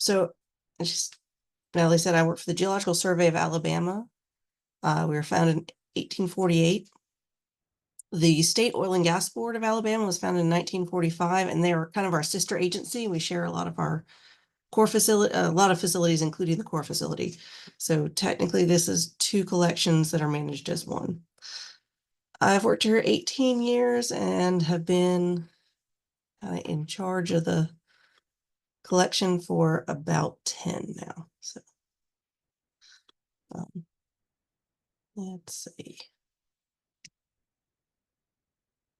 So Natalie said, I work for the Geological Survey of Alabama. We were founded in 1848. The State Oil and Gas Board of Alabama was founded in 1945, and they are kind of our sister agency. We share a lot of our core facility, a lot of facilities, including the core facility. So technically this is two collections that are managed as one. I've worked here 18 years and have been in charge of the collection for about 10 now. So let's see.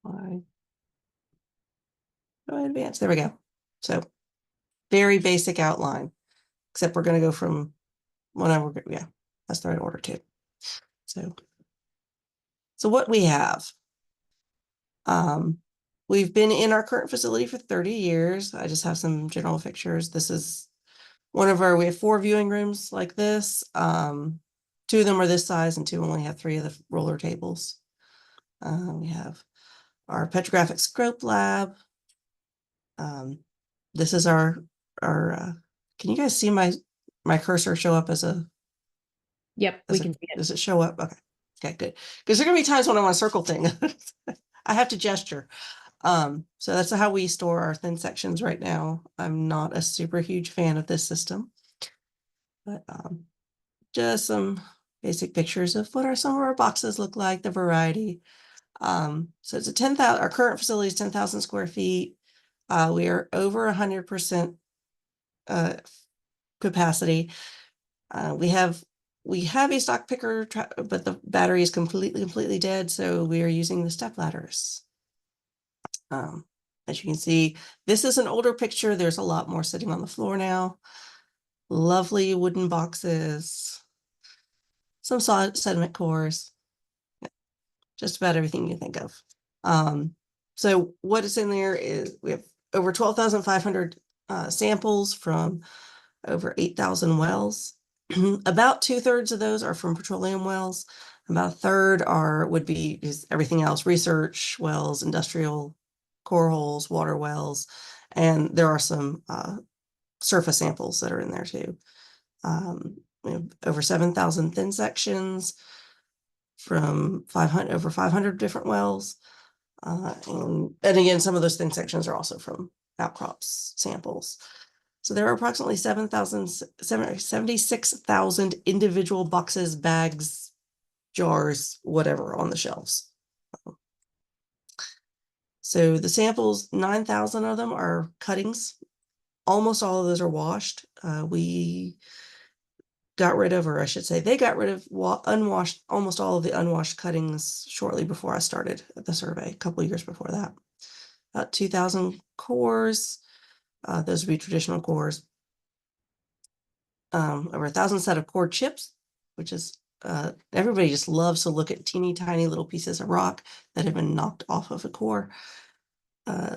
Why? Go advance. There we go. So very basic outline, except we're going to go from whatever. Yeah, that's the right order too. So what we have, we've been in our current facility for 30 years. I just have some general pictures. This is one of we have 4 viewing rooms like this. 2 of them are this size and 2 only have 3 of the roller tables. We have our petrographic scope lab. This is our can you guys see my cursor show up as a? Yep, we can see it. Does it show up? Okay, good. Because there are gonna be times when I want to circle thing. I have to gesture. So that's how we store our thin sections right now. I'm not a super huge fan of this system, but just some basic pictures of what some of our boxes look like, the variety. So it's a 10,000, our current facility is 10,000 square feet. We are over 100% capacity. We have a stock picker, but the battery is completely dead. So we are using the step ladders. As you can see, this is an older picture. There's a lot more sitting on the floor now. Lovely wooden boxes, some solid sediment cores, just about everything you think of. So what is in there is we have over 12,500 samples from over 8,000 wells. About 2/3 of those are from petroleum wells. About a third would be everything else: research wells, industrial core holes, water wells, and there are some surface samples that are in there too. We have over 7,000 thin sections from over 500 different wells. And again, some of those thin sections are also from outcrops samples. So there are approximately 76,000 individual boxes, bags, jars, whatever on the shelves. So the samples, 9,000 of them are cuttings. Almost all of those are washed. We got rid of, or I should say, they got rid of unwashed, almost all of the unwashed cuttings shortly before I started the survey, a couple of years before that. About 2,000 cores. Those would be traditional cores. Over 1,000 set of core chips, which is everybody just loves to look at teeny tiny little pieces of rock that have been knocked off of a core.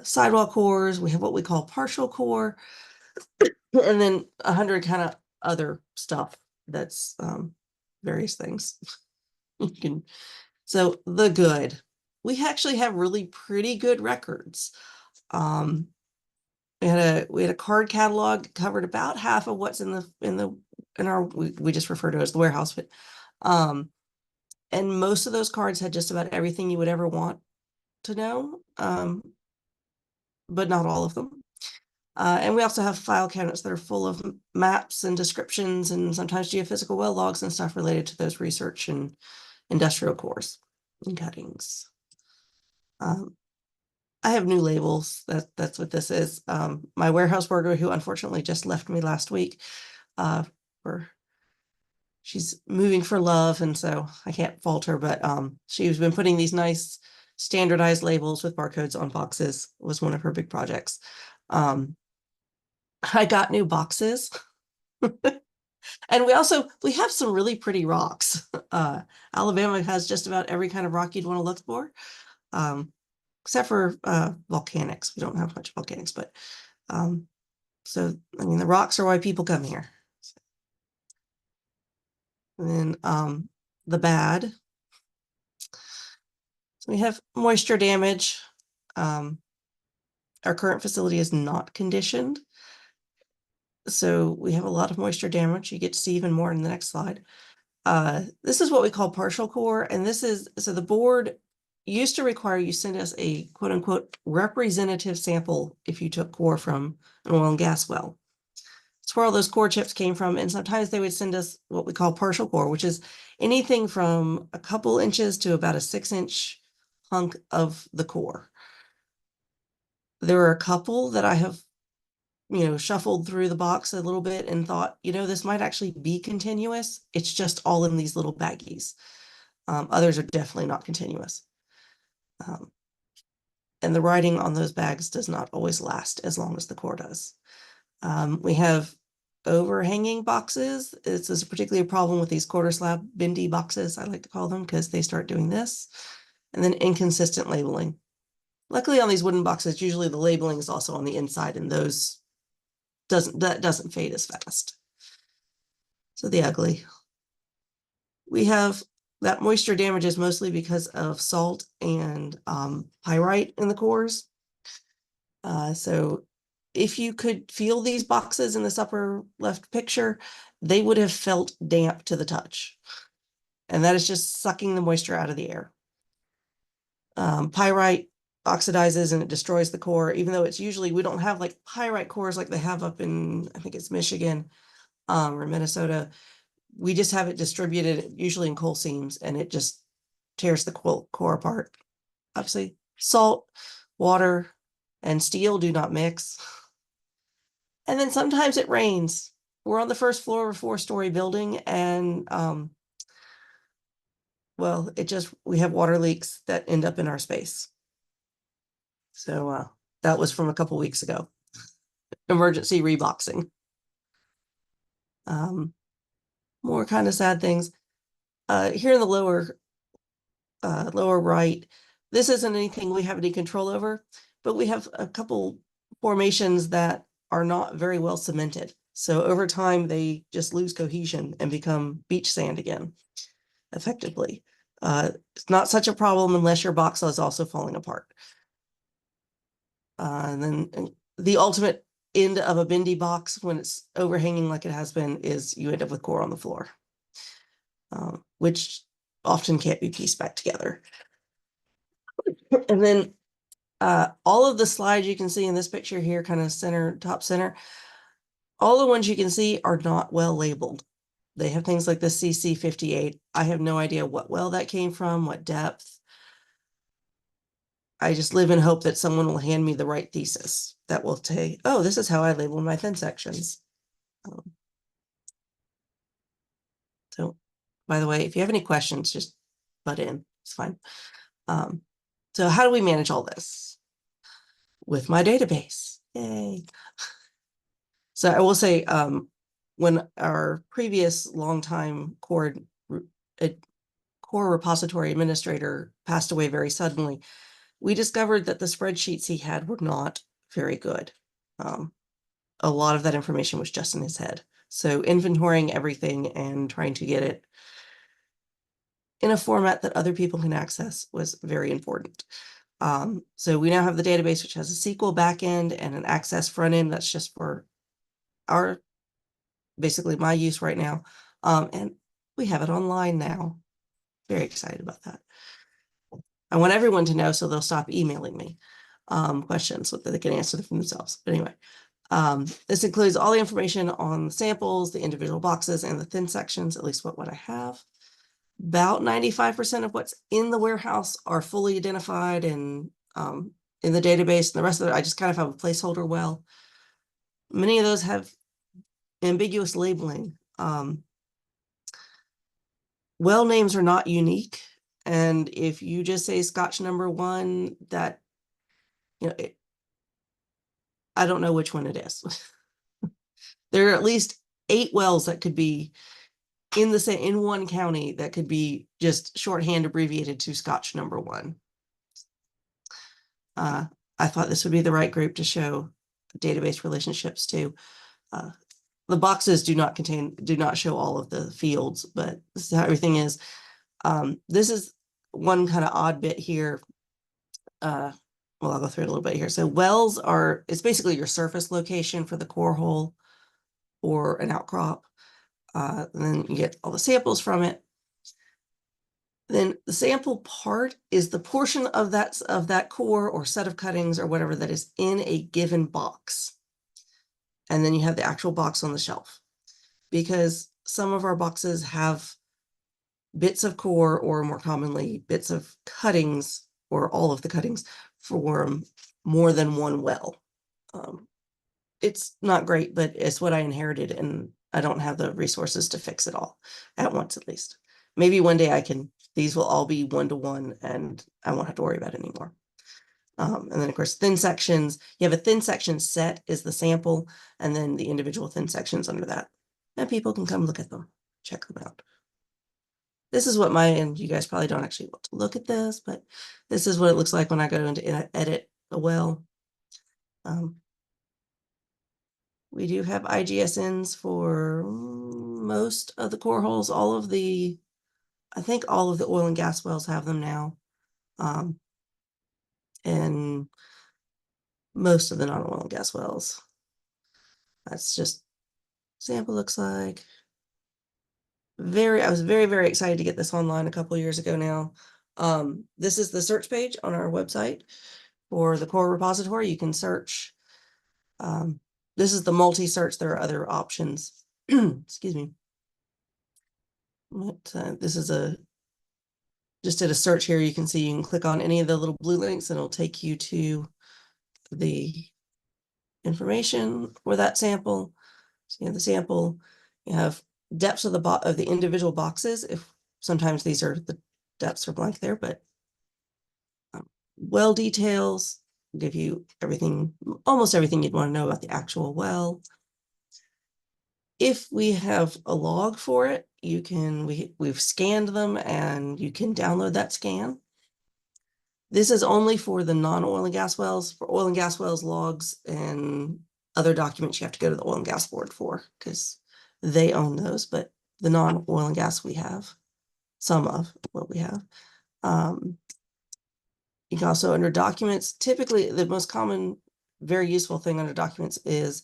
Sidewall cores, we have what we call partial core, and then 100 kind of other stuff that's various things. So the good, we actually have really pretty good records. We had a card catalog that covered about half of what's in our we just refer to it as the warehouse, but and most of those cards had just about everything you would ever want to know, but not all of them. And we also have file cabinets that are full of maps and descriptions and sometimes geophysical well logs and stuff related to those research and industrial cores and cuttings. I have new labels. That's what this is. My warehouse worker, who unfortunately just left me last week, she's moving for love, and so I can't fault her, but she's been putting these nice standardized labels with barcodes on boxes. It was one of her big projects. I got new boxes. And we have some really pretty rocks. Alabama has just about every kind of rock you'd want to look for, except for volcanics. We don't have much volcanics, but so I mean the rocks are why people come here. And then the bad. So we have moisture damage. Our current facility is not conditioned. So we have a lot of moisture damage. You get to see even more in the next slide. This is what we call partial core. And this is, so the board used to require you send us a quote unquote representative sample if you took core from an oil and gas well. It's where all those core chips came from. And sometimes they would send us what we call partial core, which is anything from a couple inches to about a 6-inch hunk of the core. There are a couple that I have, shuffled through the box a little bit and thought, this might actually be continuous. It's just all in these little baggies. Others are definitely not continuous. And the writing on those bags does not always last as long as the core does. We have overhanging boxes. This is particularly a problem with these quarter slab bendy boxes, I like to call them, because they start doing this. And then inconsistent labeling. Luckily on these wooden boxes, usually the labeling is also on the inside, and that doesn't fade as fast. So the ugly. We have that moisture damage is mostly because of salt and pyrite in the cores. So if you could feel these boxes in this upper left picture, they would have felt damp to the touch. And that is just sucking the moisture out of the air. Pyrite oxidizes and it destroys the core, even though it's usually, we don't have like pyrite cores like they have up in, I think it's Michigan or Minnesota. We just have it distributed usually in coal seams, and it just tears the core apart. Obviously, salt, water, and steel do not mix. And then sometimes it rains. We're on the first floor of a 4-story building, and well, we have water leaks that end up in our space. So that was from a couple weeks ago. Emergency reboxing. More kind of sad things. Here in the lower right, this isn't anything we have any control over, but we have a couple formations that are not very well cemented. So over time, they just lose cohesion and become beach sand again, effectively. It's not such a problem unless your box is also falling apart. And then the ultimate end of a bendy box, when it's overhanging like it has been, is you end up with core on the floor, which often can't be pieced back together. And then all of the slides you can see in this picture here, kind of top center, all the ones you can see are not well labeled. They have things like the CC58. I have no idea what well that came from, what depth. I just live in hope that someone will hand me the right thesis that will say, oh, this is how I label my thin sections. So, by the way, if you have any questions, just butt in. It's fine. So how do we manage all this? With my database. Yay. So I will say, when our previous longtime core repository administrator passed away very suddenly, we discovered that the spreadsheets he had were not very good. A lot of that information was just in his head. So inventorying everything and trying to get it in a format that other people can access was very important. So we now have the database, which has a SQL backend and an Access front end. That's just for basically my use right now. And we have it online now. Very excited about that. I want everyone to know so they'll stop emailing me questions so that they can answer them for themselves. But anyway, this includes all the information on the samples, the individual boxes, and the thin sections, at least what I have. About 95% of what's in the warehouse are fully identified and in the database, and the rest of it, I just kind of have a placeholder well. Many of those have ambiguous labeling. Well names are not unique. And if you just say Scotch #1, that, I don't know which one it is. There are at least 8 wells that could be in one county that could be just shorthand abbreviated to Scotch #1. I thought this would be the right group to show database relationships to. The boxes do not show all of the fields, but this is how everything is. This is one kind of odd bit here. Well, I'll go through it a little bit here. So wells it's basically your surface location for the core hole. or an outcrop. And then you get all the samples from it. Then the sample part is the portion of that core or set of cuttings or whatever that is in a given box. And then you have the actual box on the shelf, because some of our boxes have bits of core, or more commonly bits of cuttings, or all of the cuttings for more than one well. It's not great, but it's what I inherited, and I don't have the resources to fix it all at once, at least. Maybe one day these will all be one-to-one and I won't have to worry about it anymore. And then of course, thin sections, you have a thin section set is the sample, and then the individual thin sections under that. And people can come look at them, check them out. This is what and you guys probably don't actually want to look at this, but this is what it looks like when I go into edit a well. We do have IGSNs for most of the core holes. I think all of the oil and gas wells have them now. And most of the non-oil and gas wells. That's just sample looks like. I was very, very excited to get this online a couple of years ago now. This is the search page on our website for the core repository. You can search. This is the multi-search. There are other options. Excuse me. But, this is just did a search here. You can see you can click on any of the little blue links and it'll take you to the information for that sample. So you have the sample, you have depths of the individual boxes. If sometimes these are the depths are blank there, but well details give you everything, almost everything you'd want to know about the actual well. If we have a log for it, we've scanned them and you can download that scan. This is only for the non-oil and gas wells. For oil and gas wells, logs and other documents you have to go to the oil and gas board for, because they own those. But the non-oil and gas we have, some of what we have. You can also, under documents, typically the most common, very useful thing under documents is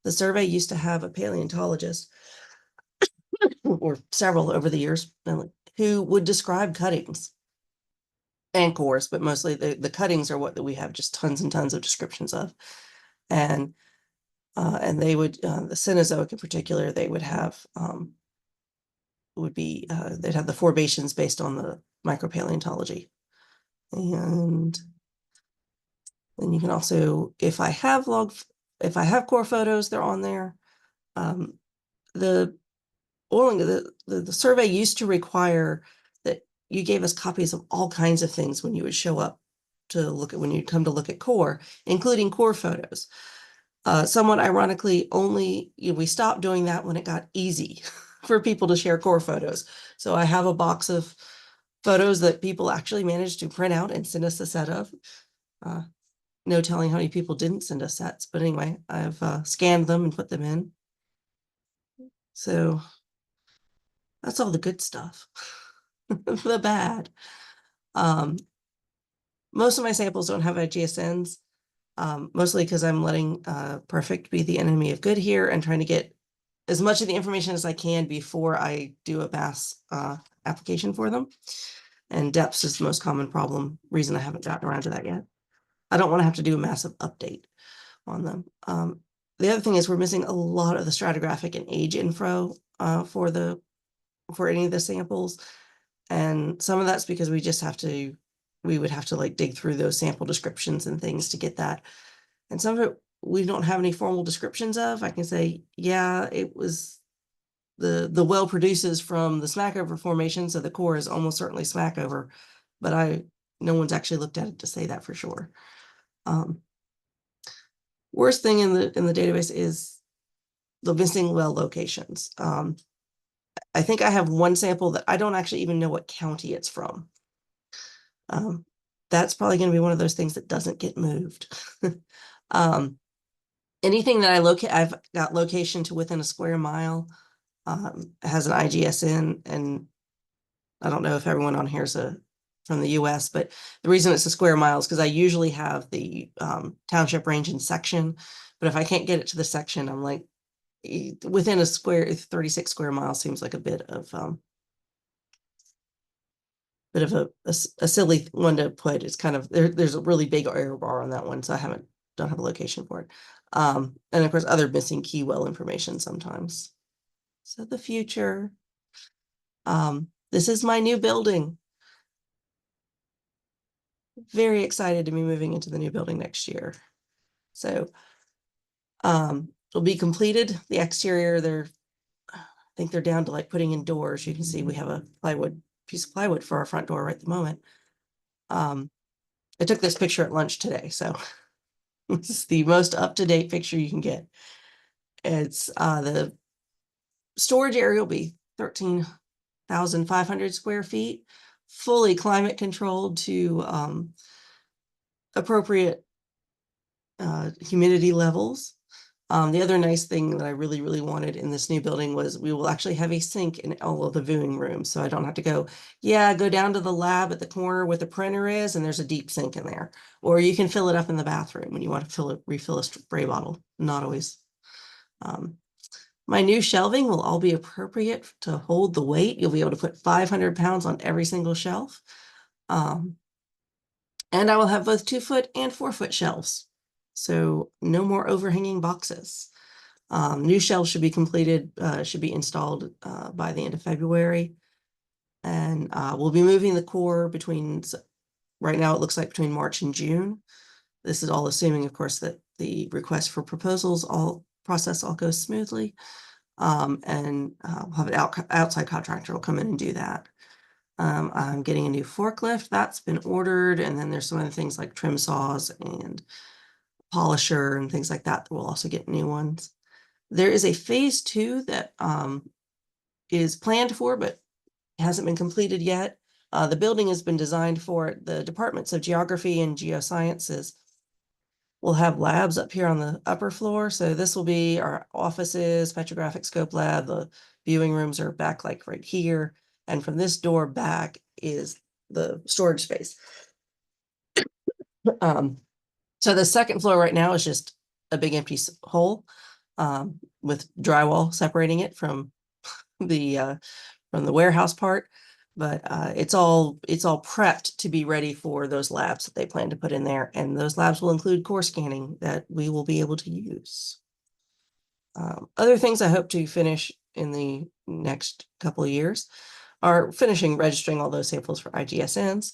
the survey used to have a paleontologist, or several over the years, who would describe cuttings and cores, but mostly the cuttings are what we have just tons and tons of descriptions of. And they would, the Cenozoic in particular, they would have, they'd have the formations based on the micropaleontology. And then you can also, if I have core photos, they're on there. The the survey used to require that you gave us copies of all kinds of things when you would show up to look at, when you'd come to look at core, including core photos. Somewhat ironically, we stopped doing that when it got easy for people to share core photos. So I have a box of photos that people actually managed to print out and send us a set of. No telling how many people didn't send us sets, but anyway, I've scanned them and put them in. So that's all the good stuff. The bad. Most of my samples don't have IGSNs, mostly because I'm letting perfect be the enemy of good here and trying to get as much of the information as I can before I do a mass application for them. And depths is the most common reason I haven't gotten around to that yet. I don't want to have to do a massive update on them. The other thing is we're missing a lot of the stratigraphic and age info for any of the samples. And some of that's because we would have to like dig through those sample descriptions and things to get that. And some of it we don't have any formal descriptions of. I can say, yeah, it was the well produces from the Smackover formation, so the core is almost certainly Smackover, but no one's actually looked at it to say that for sure. Worst thing in the database is the missing well locations. I think I have one sample that I don't actually even know what county it's from. That's probably going to be one of those things that doesn't get moved. Anything that I locate, I've got location to within a square mile, has an IGSN, and I don't know if everyone on here is from the US, but the reason it's a square mile is because I usually have the township range and section, but if I can't get it to the section, I'm like, within a square 36 square miles seems like a bit of a silly one to put. It's kind of there's a really big error bar on that one, so I don't have a location for it. And of course other missing key well information sometimes. So the future. This is my new building. Very excited to be moving into the new building next year. So it'll be completed. The exterior, I think they're down to like putting in doors. You can see we have a piece of plywood for our front door right at the moment. I took this picture at lunch today, so this is the most up-to-date picture you can get. It's the storage area will be 13,500 square feet, fully climate controlled to appropriate humidity levels. The other nice thing that I really, really wanted in this new building was we will actually have a sink in all of the viewing rooms. So I don't have to go down to the lab at the corner where the printer is, and there's a deep sink in there. Or you can fill it up in the bathroom when you want to refill a spray bottle. Not always. My new shelving will all be appropriate to hold the weight. You'll be able to put 500 pounds on every single shelf. And I will have both 2-foot and 4-foot shelves. So no more overhanging boxes. New shelves should be completed, should be installed by the end of February. And we'll be moving the core right now it looks like between March and June. This is all assuming, of course, that the request for proposals process all goes smoothly. And we'll have an outside contractor will come in and do that. I'm getting a new forklift that's been ordered. And then there's some other things like trim saws and polisher and things like that we'll also get new ones. There is a phase 2 that is planned for, but hasn't been completed yet. The building has been designed for it. The departments of geography and geosciences will have labs up here on the upper floor. So this will be our offices, petrographic scope lab. The viewing rooms are back like right here. And from this door back is the storage space. So the second floor right now is just a big empty hole with drywall separating it from the warehouse part. But it's all prepped to be ready for those labs that they plan to put in there. And those labs will include core scanning that we will be able to use. Other things I hope to finish in the next couple of years are finishing registering all those samples for IGSNs.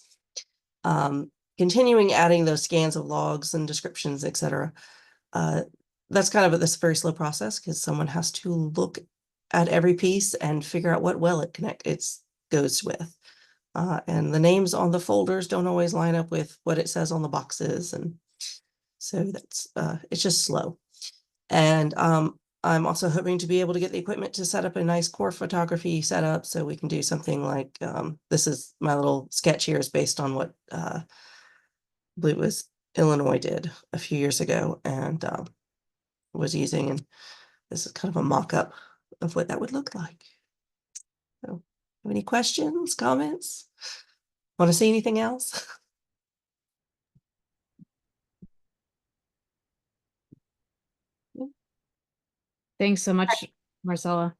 Continuing adding those scans of logs and descriptions, etc. That's kind of this very slow process because someone has to look at every piece and figure out what well it goes with. And the names on the folders don't always line up with what it says on the boxes. And so that's, it's just slow. And I'm also hoping to be able to get the equipment to set up a nice core photography setup so we can do something like, this is my little sketch here is based on what I believe it was Illinois did a few years ago and was using, and this is kind of a mock-up of what that would look like. So, have any questions, comments? Want to see anything else? Thanks so much, Marcella.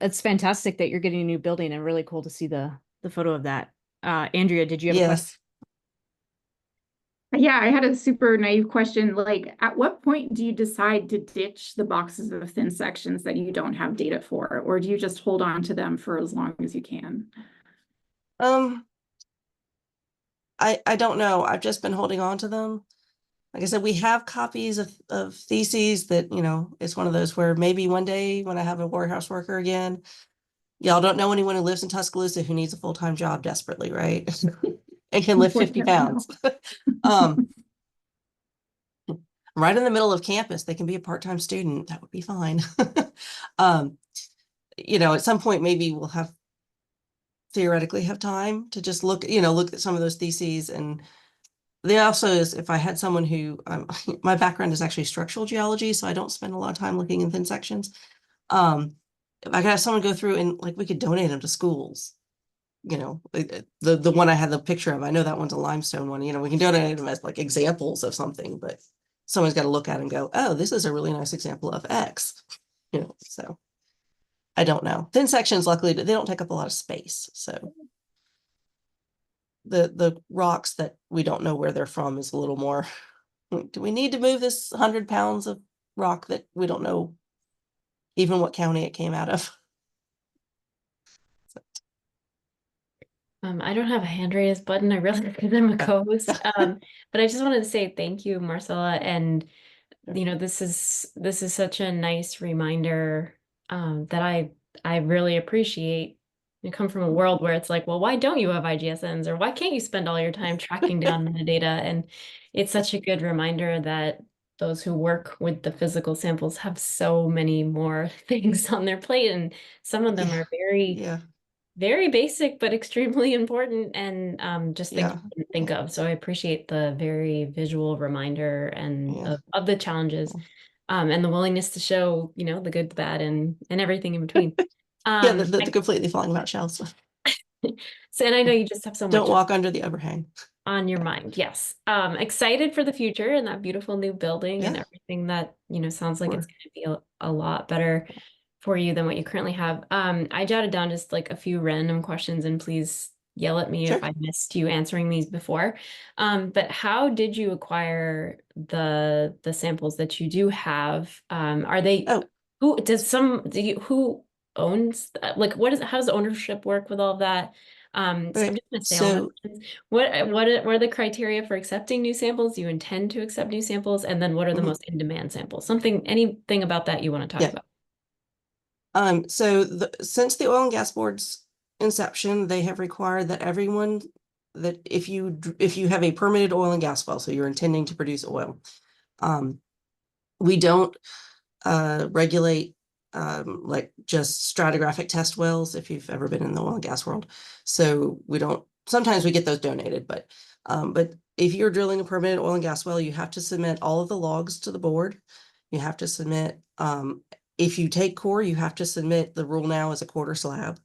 It's fantastic that you're getting a new building and really cool to see the photo of that. Andrea, did you have a question? Yeah, I had a super naive question. Like, at what point do you decide to ditch the boxes of thin sections that you don't have data for, or do you just hold on to them for as long as you can? I don't know. I've just been holding on to them. Like I said, we have copies of theses that, you know, it's one of those where maybe one day when I have a warehouse worker again, y'all don't know anyone who lives in Tuscaloosa who needs a full-time job desperately, right? And can lift 50 pounds. Right in the middle of campus, they can be a part-time student. That would be fine. You know, at some point, maybe we'll theoretically have time to just look at some of those theses. And they also is, if I had someone who, my background is actually structural geology, so I don't spend a lot of time looking in thin sections. If I could have someone go through and like, we could donate them to schools. You know, the one I had the picture of, I know that one's a limestone one, you know, we can donate them as like examples of something, but someone's got to look at it and go, oh, this is a really nice example of X. you know, so I don't know. Thin sections, luckily, they don't take up a lot of space. So the rocks that we don't know where they're from is a little more, do we need to move this 100 pounds of rock that we don't know even what county it came out of? I don't have a hand raise button. I realize because I'm a co-host. But I just wanted to say thank you, Marcella. And you know, this is such a nice reminder that I really appreciate. You come from a world where it's like, well, why don't you have IGSNs, or why can't you spend all your time tracking down metadata? And it's such a good reminder that those who work with the physical samples have so many more things on their plate, and some of them are very basic but extremely important, and just things you didn't think of. So I appreciate the very visual reminder and of the challenges, and the willingness to show, you know, the good, the bad, and everything in between. The completely falling about shells. So, and I know you just have so much. Don't walk under the overhang. On your mind, yes. Excited for the future and that beautiful new building and everything that, you know, sounds like it's going to be a lot better for you than what you currently have. I jotted down just like a few random questions, and please yell at me if I missed you answering these before. But how did you acquire the samples that you do have? Are they who owns that? Like how does ownership work with all of that? So I'm just gonna say all that. What are the criteria for accepting new samples? Do you intend to accept new samples? And then what are the most in-demand samples? Anything about that you want to talk about? So since the Oil and Gas Board's inception, they have required that everyone, that if you have a permitted oil and gas well, so you're intending to produce oil, we don't regulate like just stratigraphic test wells, if you've ever been in the oil and gas world. So we don't, sometimes we get those donated, but if you're drilling a permitted oil and gas well, you have to submit all of the logs to the board. You have to submit, if you take core, you have to submit the rule now as a quarter slab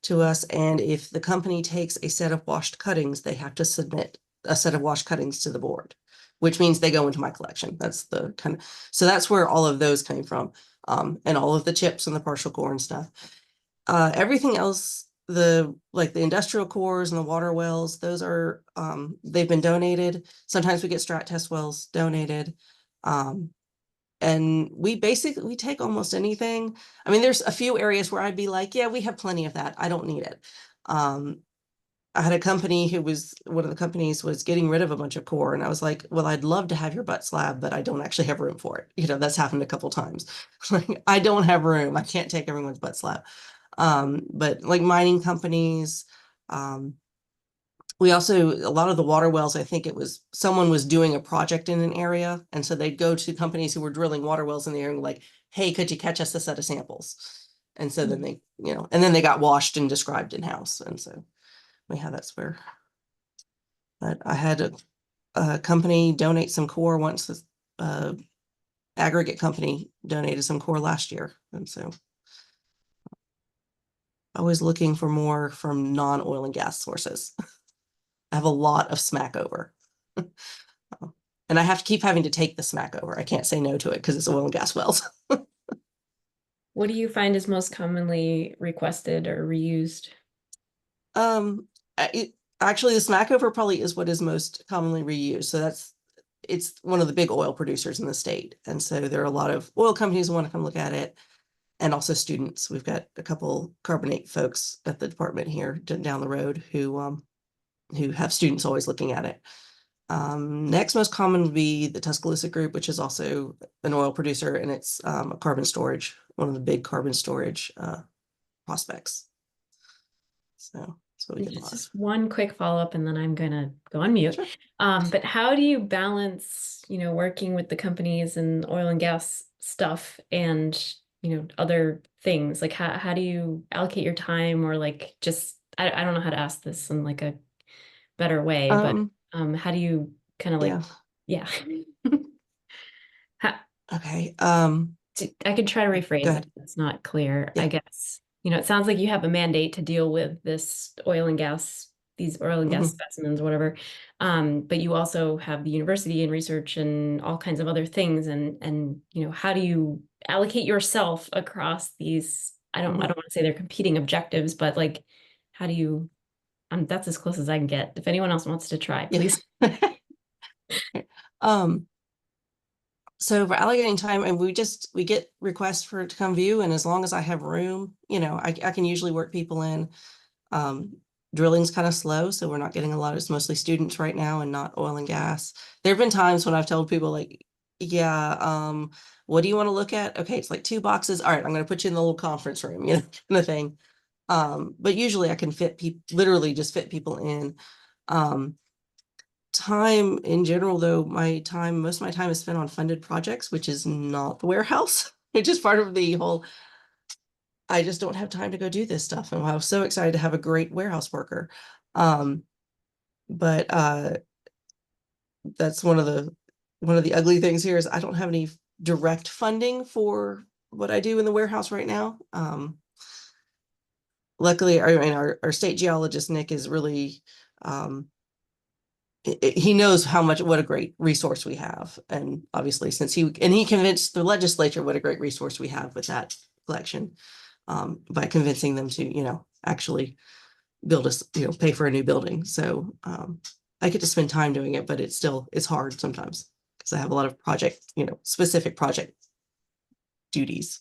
to us. And if the company takes a set of washed cuttings, they have to submit a set of washed cuttings to the board, which means they go into my collection. That's the kind of, so that's where all of those came from. And all of the chips and the partial core and stuff. Everything else, like the industrial cores and the water wells, those are, they've been donated. Sometimes we get strat test wells donated. And we take almost anything. I mean, there's a few areas where I'd be like, yeah, we have plenty of that. I don't need it. I had a company one of the companies was getting rid of a bunch of core, and I was like, well, I'd love to have your butt slab, but I don't actually have room for it. You know, that's happened a couple times. Like, I don't have room. I can't take everyone's butt slab. But like mining companies, we also, a lot of the water wells, I think it was someone was doing a project in an area. And so they'd go to companies who were drilling water wells in the area and like, hey, could you catch us a set of samples? And so then they, you know, and then they got washed and described in-house. And so that's where, but I had a company donate some core once. This aggregate company donated some core last year. And so always looking for more from non-oil and gas sources. I have a lot of smack over. And I have to keep having to take the smack over. I can't say no to it because it's oil and gas wells. What do you find is most commonly requested or reused? Actually, the smack over probably is what is most commonly reused. So it's one of the big oil producers in the state. And so there are a lot of oil companies who want to come look at it, and also students. We've got a couple carbonate folks at the department here down the road who have students always looking at it. Next most common would be the Tuscaloosa group, which is also an oil producer, and it's a carbon storage, one of the big carbon storage prospects. So we get a lot. Just one quick follow-up and then I'm gonna go on mute. Sure. But how do you balance, you know, working with the companies and oil and gas stuff and, you know, other things? Like how do you allocate your time, or like just, I don't know how to ask this in like a better way, but how do you kind of like, okay. I could try to rephrase it if it's not clear, I guess. You know, it sounds like you have a mandate to deal with these oil and gas specimens, whatever. But you also have the university and research and all kinds of other things. And you know, how do you allocate yourself across these, I don't want to say they're competing objectives, but like, how do you, that's as close as I can get. If anyone else wants to try, please. So for allocating time, and we get requests for it to come view, and as long as I have room, you know, I can usually work people in. Drilling's kind of slow, so we're not getting a lot. It's mostly students right now and not oil and gas. There have been times when I've told people like, yeah, what do you want to look at? Okay, it's like 2 boxes. All right, I'm going to put you in the little conference room, you know, kind of thing. But usually I can fit people, literally just fit people in. Time in general, though, most of my time is spent on funded projects, which is not the warehouse. It's just part of the whole, I just don't have time to go do this stuff. And I was so excited to have a great warehouse worker. But that's one of the ugly things here is I don't have any direct funding for what I do in the warehouse right now. Luckily, I mean, our state geologist, Nick, is really, he knows what a great resource we have. And obviously, since he convinced the legislature what a great resource we have with that collection, by convincing them to, you know, actually build us, you know, pay for a new building. So I get to spend time doing it, but it's hard sometimes because I have a lot of specific project duties.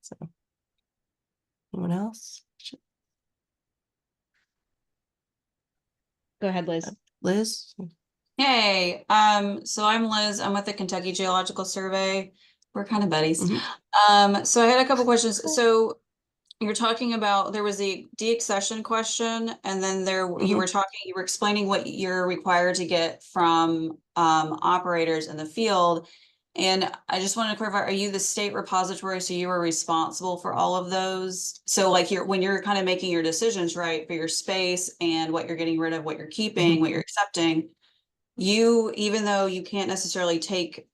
So anyone else? Go ahead, Liz. Liz? Hey, so I'm Liz. I'm with the Kentucky Geological Survey. We're kind of buddies. So I had a couple questions. So you're talking about, there was the deaccession question, and then you were explaining what you're required to get from operators in the field. And I just wanted to clarify, are you the state repository? So you are responsible for all of those? So like when you're kind of making your decisions, right, for your space and what you're getting rid of, what you're keeping, what you're accepting, even though you can't necessarily take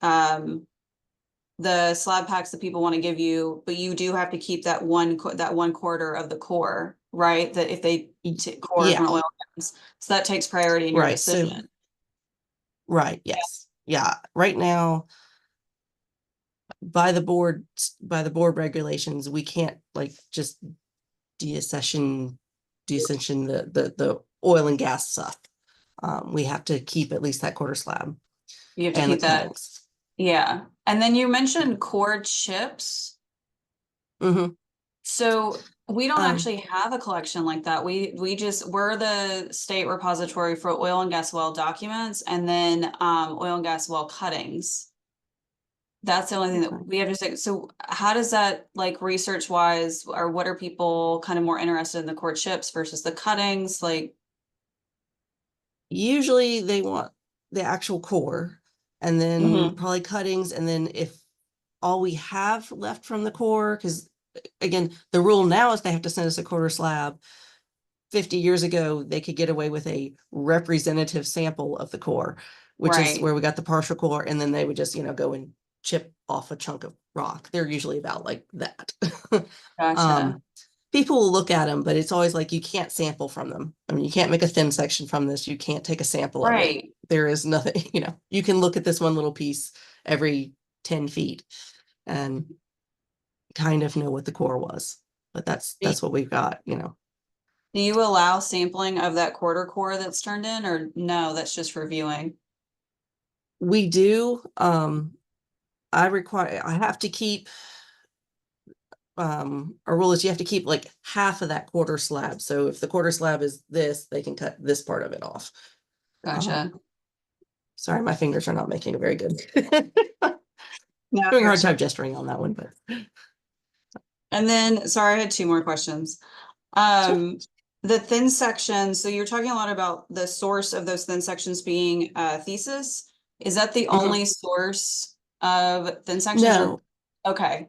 the slab packs that people want to give you, but you do have to keep that one quarter of the core, right? That if they core from oil, so that takes priority in your decision. Right. Yes. Yeah. Right now, by the board regulations, we can't like just deaccession the oil and gas stuff. We have to keep at least that quarter slab. You have to keep that. Cuttings. Yeah. And then you mentioned core chips. So we don't actually have a collection like that. We're the state repository for oil and gas well documents, and then oil and gas well cuttings. That's the only thing that we have to say. So how does that, like, research wise, or what are people kind of more interested in, the core chips versus the cuttings? Like, usually they want the actual core, and then probably cuttings, and then if all we have left from the core, because again, the rule now is they have to send us a quarter slab. 50 years ago, they could get away with a representative sample of the core, which is where we got the partial core, and then they would just, go and chip off a chunk of rock. They're usually about like that. Gotcha. People will look at them, but it's always like, you can't sample from them. I mean, you can't make a thin section from this. You can't take a sample of it. There is nothing, you can look at this one little piece every 10 feet and kind of know what the core was, but that's what we've got, Do you allow sampling of that quarter core that's turned in, or no, that's just for viewing? We do. I have to keep, our rule is you have to keep like half of that quarter slab. So if the quarter slab is this, they can cut this part of it off. Gotcha. Sorry, my fingers are not making it very good. No, doing a hard time gesturing on that one, but. And then, sorry, I had 2 more questions. The thin section, so you're talking a lot about the source of those thin sections being thesis. Is that the only source of thin sections? No. Okay.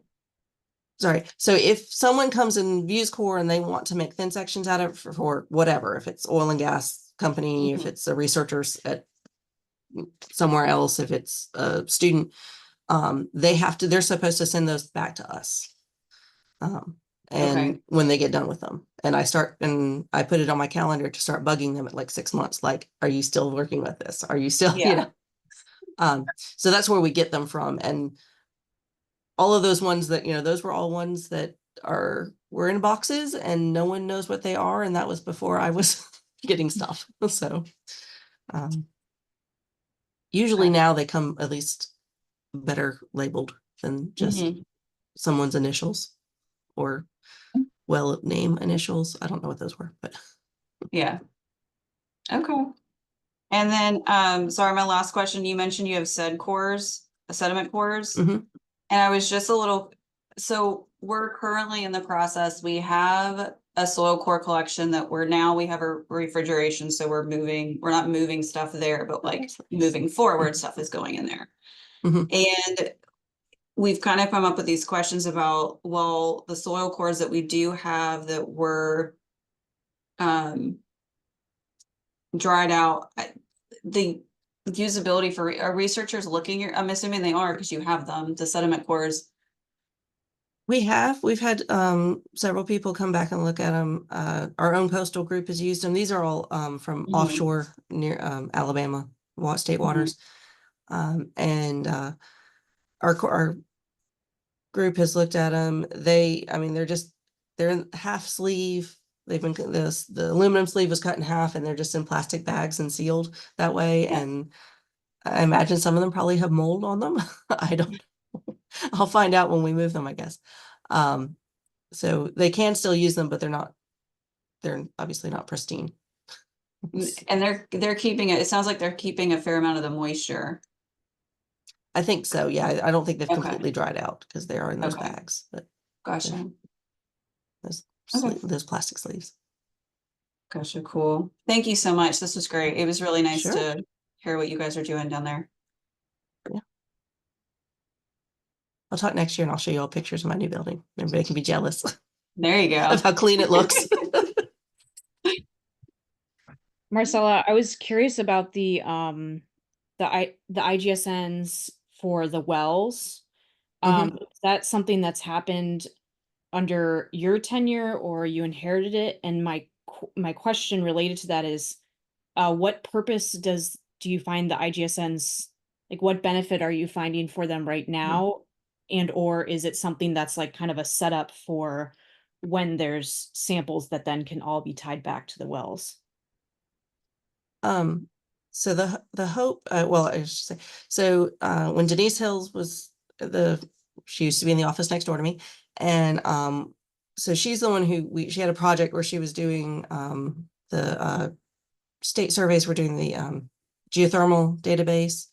Sorry. So if someone comes and views core and they want to make thin sections out of it for whatever, if it's oil and gas company, if it's a researcher at somewhere else, if it's a student, they're supposed to send those back to us. And when they get done with them, and I put it on my calendar to start bugging them at like 6 months. Like, are you still working with this? Are you still, so that's where we get them from. And all of those ones that, those were all ones that were in boxes and no one knows what they are. And that was before I was getting stuff. So usually now they come at least better labeled than just someone's initials or name initials. I don't know what those were, but Yeah. Okay. And then, sorry, my last question, you mentioned you have sediment cores. Mhm. And I was just so we're currently in the process, we have a soil core collection that we have a refrigeration. So we're not moving stuff there, but like moving forward, stuff is going in there. Mhm. And we've kind of come up with these questions about, well, the soil cores that we do have that were dried out, the usability for, are researchers looking at, I'm assuming they are because you have them, the sediment cores. we've had several people come back and look at them. Our own coastal group has used them. These are all from offshore near Alabama state waters. And our group has looked at them. They're in half sleeve. They've been the aluminum sleeve was cut in half and they're just in plastic bags and sealed that way. Yeah. And I imagine some of them probably have mold on them. I don't know. I'll find out when we move them, I guess. So they can still use them, but they're obviously not pristine. And they're keeping it sounds like they're keeping a fair amount of the moisture. I think so. Yeah. I don't think they've Okay. completely dried out because they are in those Okay. bags, but Gotcha. those plastic sleeves. Gotcha. Cool. Thank you so much. This was great. It was really nice Sure. to hear what you guys are doing down there. Yeah. I'll talk next year and I'll show you all pictures of my new building. Everybody can be jealous There you go. of how clean it looks. Marcella, I was curious about the IGSNs for the wells. Is that something that's happened under your tenure or you inherited it? And my question related to that is, what purpose do you find the IGSNs, like what benefit are you finding for them right now? And or is it something that's like kind of a setup for when there's samples that then can all be tied back to the wells? So the hope, well, I should say, so when Denise Hills she used to be in the office next door to me, and so she's the one who she had a project where she was doing the state surveys were doing the geothermal database,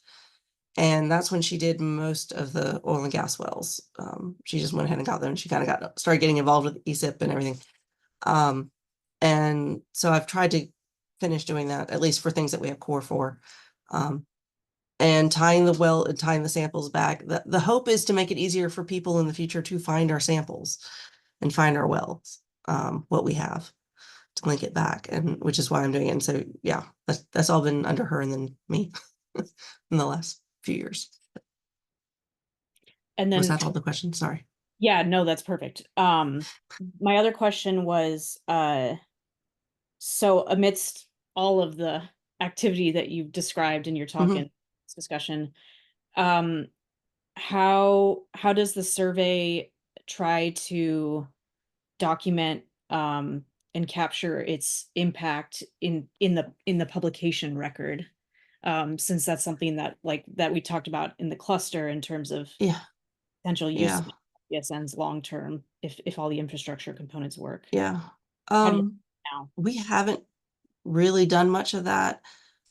and that's when she did most of the oil and gas wells. She just went ahead and got them. She kind of started getting involved with ESIP and everything. And so I've tried to finish doing that, at least for things that we have core for. And tying the samples back. The hope is to make it easier for people in the future to find our samples and find our wells, what we have, to link it back, and which is why I'm doing it. And so yeah, that's all been under her and then me in the last few years. And then was that all the questions? Sorry. Yeah, no, that's perfect. My other question was, so amidst all of the activity that you've described in your talk and discussion, how does the survey try to document and capture its impact in the publication record? Since that's something that we talked about in the cluster in terms of potential use of IGSNs long term if all the infrastructure components work. Yeah. Now? We haven't really done much of that.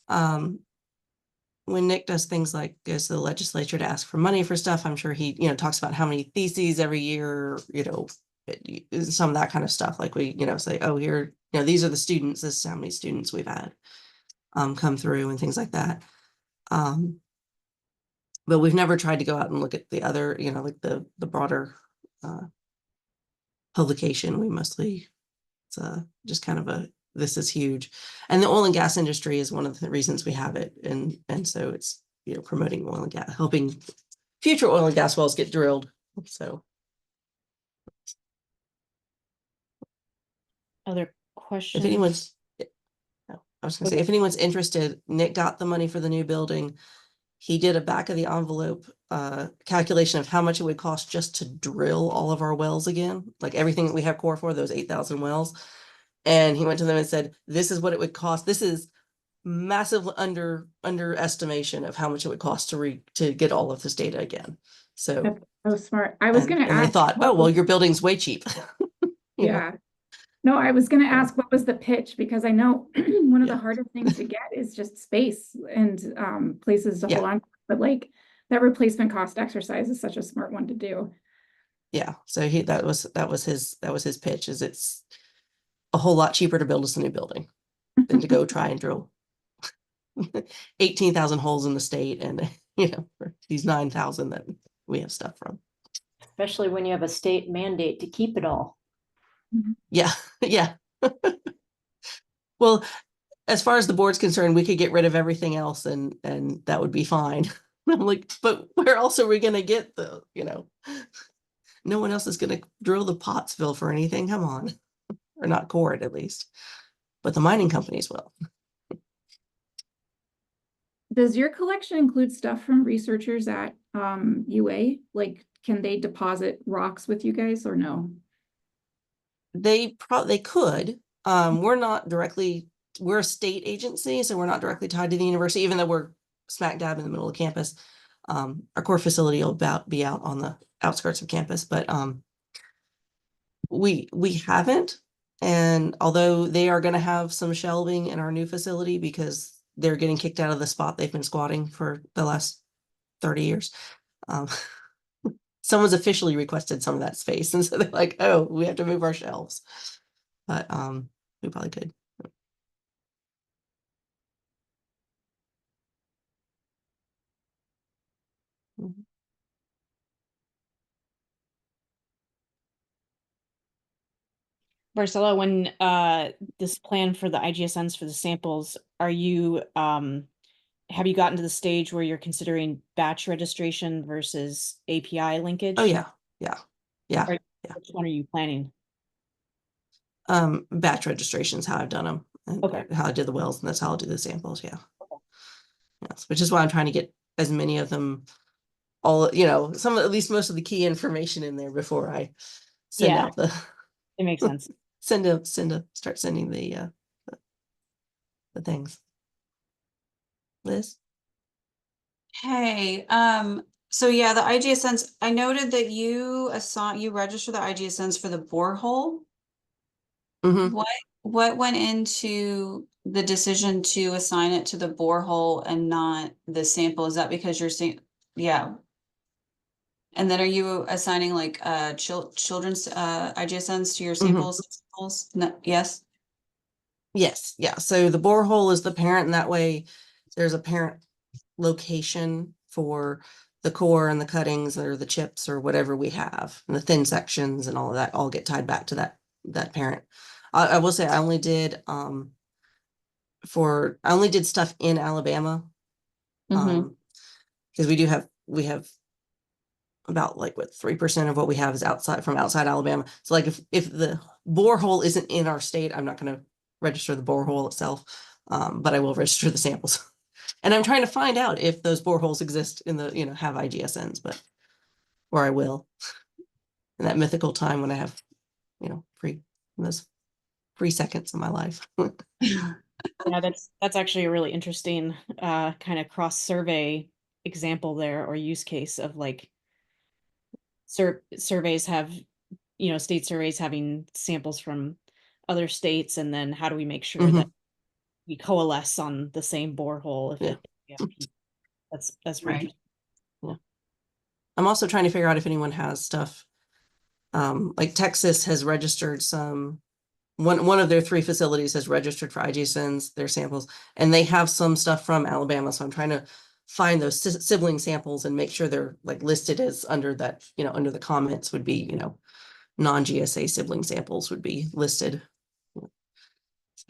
When Nick does things like goes to the legislature to ask for money for stuff, I'm sure he, talks about how many theses every year, some of that kind of stuff. Like we, say, oh, here, these are the students, this is how many students we've had come through and things like that. But we've never tried to go out and look at the other, like the broader publication. We mostly, it's just kind of this is huge. And the oil and gas industry is one of the reasons we have it. And so it's, promoting oil and gas, helping future oil and gas wells get drilled. So. Other questions? If anyone's, I was gonna say, if anyone's interested, Nick got the money for the new building. He did a back of the envelope calculation of how much it would cost just to drill all of our wells again, like everything that we have core for, those 8,000 wells. And he went to them and said, this is what it would cost. This is massive underestimation of how much it would cost to get all of this data again. So That's so smart. I was going to and they ask. thought, oh, well, your building's way cheap. You know? Yeah. No, I was going to ask what was the pitch, because I know one of the Yeah. hardest things to get is just space and places to Yeah. hold on. But like that replacement cost exercise is such a smart one to do. Yeah. So that was his pitch, is it's a whole lot cheaper to build us a new building than to go try and drill 18,000 holes in the state, and for these 9,000 that we have stuff from. Especially when you have a state mandate to keep it all. Yeah. Yeah. Well, as far as the board's concerned, we could get rid of everything else and that would be fine. I'm like, but where else are we going to get no one else is going to drill the Pottsville for anything. Come on. Or not core it, at least, but the mining companies will. Does your collection include stuff from researchers at UA? Like, can they deposit rocks with you guys or no? They could. We're a state agency, so we're not directly tied to the university, even though we're smack dab in the middle of campus. Our core facility will be out on the outskirts of campus, but we haven't. And although they are going to have some shelving in our new facility because they're getting kicked out of the spot they've been squatting for the last 30 years. Someone's officially requested some of that space. And so they're like, oh, we have to move our shelves. But we probably could. Mhm. Marcella, when this plan for the IGSNs for the samples, are you have you gotten to the stage where you're considering batch registration versus API linkage? Oh yeah. Yeah. Which one are you planning? Batch registration is how I've done them, and Okay. how I did the wells, and that's how I'll do the samples. Yeah. Yes, which is why I'm trying to get as many of them, all at least most of the key information in there before I send out the. It makes sense. Start sending the things. Liz? Hey, so yeah, the IGSNs, I noted that you register the IGSNs for the borehole. Mm-hmm. What went into the decision to assign it to the borehole and not the sample? Is that because you're saying, yeah. And then are you assigning like children's IGSNs to your samples? No, yes. Yes, yeah. So the borehole is the parent, and that way there's a parent location for the core and the cuttings or the chips or whatever we have, and the thin sections and all of that all get tied back to that parent. I will say I only did stuff in Alabama, because we have about 3% of what we have is outside Alabama. So if the borehole isn't in our state, I'm not going to register the borehole itself, but I will register the samples. And I'm trying to find out if those boreholes exist in the have IGSNs, or I will in that mythical time when I have those free seconds of my life. Yeah, that's actually a really interesting kind of cross survey example there, or use case of surveys have, state surveys having samples from other states, and then how do we make sure that we coalesce on the same borehole that's right. Yeah. I'm also trying to figure out if anyone has stuff. Like Texas has registered one of their 3 facilities has registered for IGSNs, their samples, and they have some stuff from Alabama. So I'm trying to find those sibling samples and make sure they're listed as under that, under the comments would be, non-GSA sibling samples would be listed. So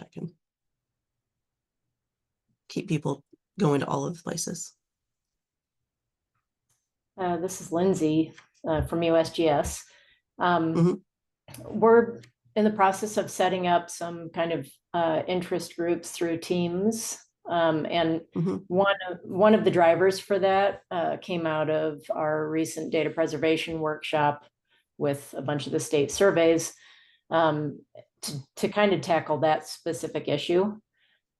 I can keep people going to all of the places. This is Lindsay from USGS. We're in the process of setting up some kind of interest groups through Teams And Mhm. one of the drivers for that came out of our recent data preservation workshop with a bunch of the state surveys to kind of tackle that specific issue.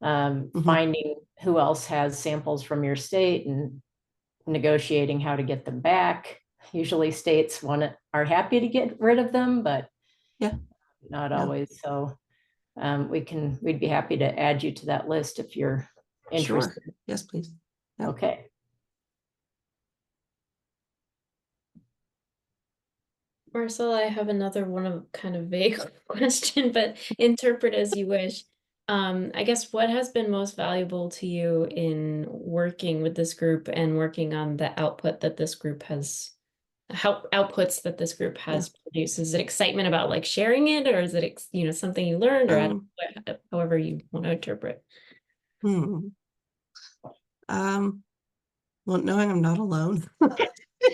Finding who else has samples from your state and negotiating how to get them back. Usually states are happy to get rid of them, but Yeah, not yeah. always. So we'd be happy to add you to that list if you're interested. Sure. Yes, please. Yeah. Okay. Marcella, I have another one of kind of vague question, but interpret as you wish. I guess what has been most valuable to you in working with this group and working on the output that this group has, outputs that this group has produced? Is it excitement about like sharing it, or is it, you know, something you learned, or however you want to interpret? Well, knowing I'm not alone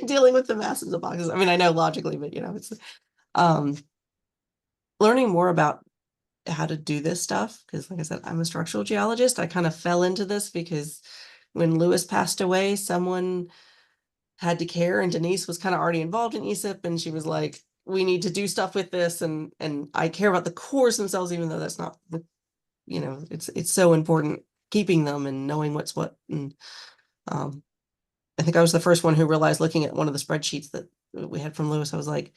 dealing with the masses of boxes. I mean, I know logically, but you know, it's learning more about how to do this stuff. Because like I said, I'm a structural geologist. I kind of fell into this because when Lewis passed away, someone had to care, and Denise was kind of already involved in ESIP, and she was like, we need to do stuff with this. And I care about the cores themselves, even though that's not the, you know, it's so important keeping them and knowing what's what. And I think I was the first one who realized, looking at one of the spreadsheets that we had from Lewis, I was like,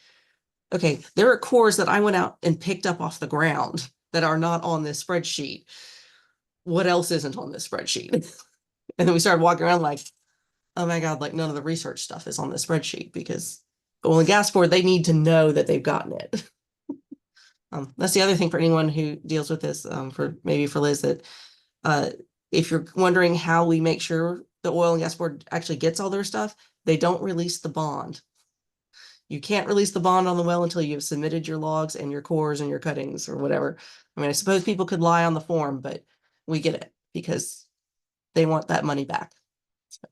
okay, there are cores that I went out and picked up off the ground that are not on this spreadsheet. What else isn't on this spreadsheet? And then we started walking around like, oh my God, like none of the research stuff is on the spreadsheet, because the oil and gas board, they need to know that they've gotten it. That's the other thing for anyone who deals with this, for Liz, that if you're wondering how we make sure the oil and gas board actually gets all their stuff, they don't release the bond. You can't release the bond on the well until you've submitted your logs and your cores and your cuttings or whatever. I mean, I suppose people could lie on the form, but we get it because they want that money back. So,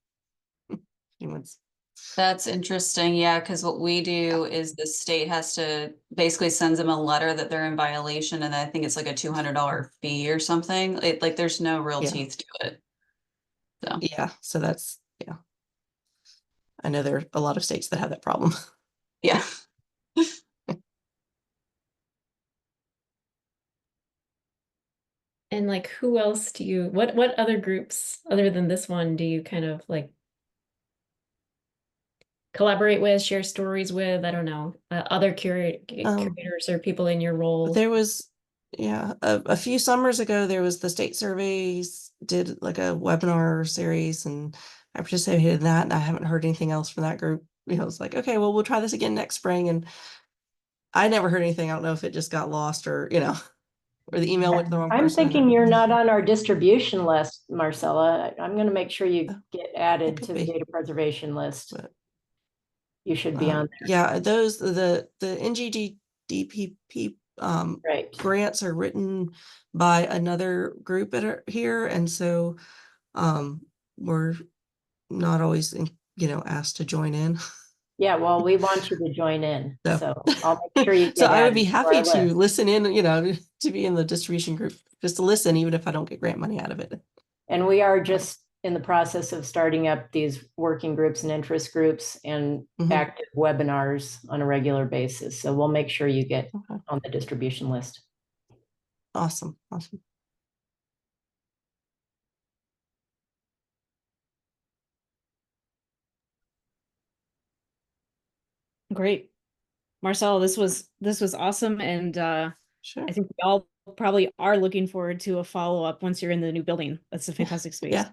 that's interesting. Yeah, because what we do is the state has to basically sends them a letter that they're in violation, and I think it's like a $200 fee or something. Like there's no real teeth to it. So yeah, so that's I know there are a lot of states that have that problem. Yeah. And like, who else do you, what other groups other than this one do you kind of like collaborate with, share stories with? I don't know, other curators or people in your role? There was, a few summers ago, there was the state surveys did like a webinar series, and I participated in that, and I haven't heard anything else from that group. You know, it's like, okay, well, we'll try this again next spring. And I never heard anything. I don't know if it just got lost or, you know, or the email went to the wrong person. I'm thinking you're not on our distribution list, Marcella. I'm going to make sure you get added to the data preservation list. But, you should be on there. Yeah, those, the NGDPP grants are written by another group here. And so we're not always, you know, asked to join in. Yeah, well, we want you to join in. So I'll make sure you get So I would be happy to list. listen in, you know, to be in the distribution group, just to listen, even if I don't get grant money out of it. And we are just in the process of starting up these working groups and interest groups and active webinars on a regular basis. So we'll make sure you get on the distribution list. Awesome. Awesome. Great. Marcella, this was awesome. And sure. I think we all probably are looking forward to a follow-up once you're in the new building. That's a fantastic space. Yeah,